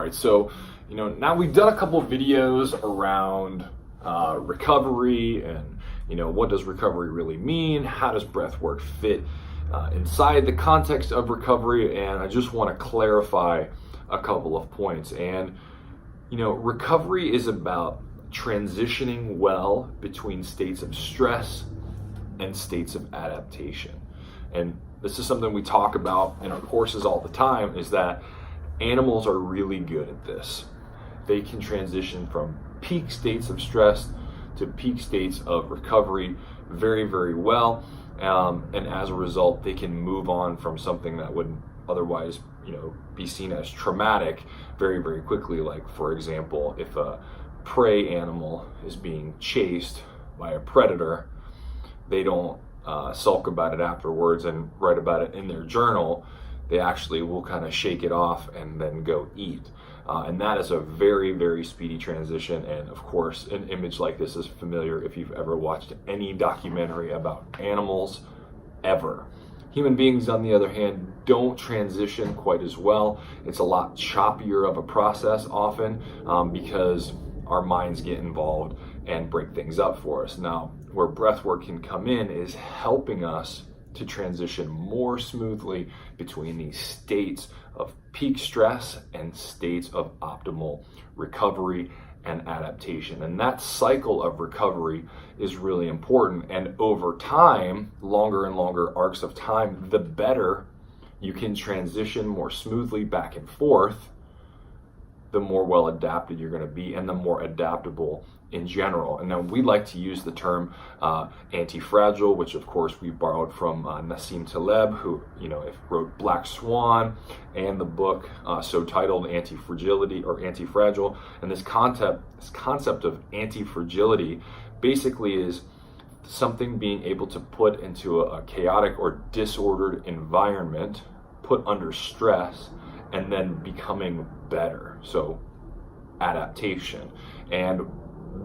right, so now we've done a couple of videos around recovery and what does recovery really mean? How does breath work fit inside the context of recovery? And I just want to clarify a couple of points. And recovery is about transitioning well between states of stress and states of adaptation. And this is something we talk about in our courses all the time, is that animals are really good at this. They can transition from peak states of stress to peak states of recovery very, very well. And as a result, they can move on from something that would otherwise, be seen as traumatic very, very quickly. Like, for example, if a prey animal is being chased by a predator, they don't sulk about it afterwards and write about it in their journal. They actually will kind of shake it off and then go eat. And that is a very, very speedy transition. And of course, an image like this is familiar if you've ever watched any documentary about animals ever. Human beings, on the other hand, don't transition quite as well. It's a lot choppier of a process often because our minds get involved and break things up for us. Now, where breath work can come in is helping us to transition more smoothly between these states of peak stress and states of optimal recovery and adaptation. And that cycle of recovery is really important. And over time, longer and longer arcs of time, the better you can transition more smoothly back and forth, the more well adapted you're going to be and the more adaptable in general. And then we like to use the term anti-fragile, which of course we borrowed from Nassim Taleb, who wrote Black Swan and the book so titled Anti-Fragility or Anti-Fragile. And this concept of anti-fragility basically is something being able to put into a chaotic or disordered environment, put under stress, and then becoming better. So adaptation. And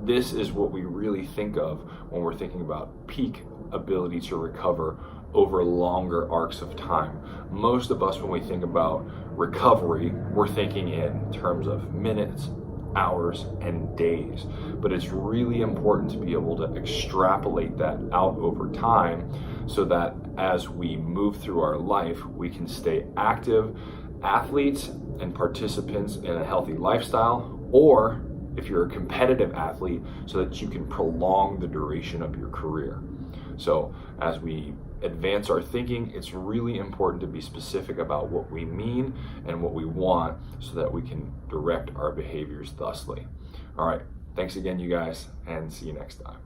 this is what we really think of when we're thinking about peak ability to recover over longer arcs of time. Most of us, when we think about recovery, we're thinking in terms of minutes, hours, and days. But it's really important to be able to extrapolate that out over time so that as we move through our life, we can stay active athletes and participants in a healthy lifestyle, or if you're a competitive athlete, so that you can prolong the duration of your career. So as we advance our thinking, it's really important to be specific about what we mean and what we want so that we can direct our behaviors thusly. All right, thanks again, you guys, and see you next time.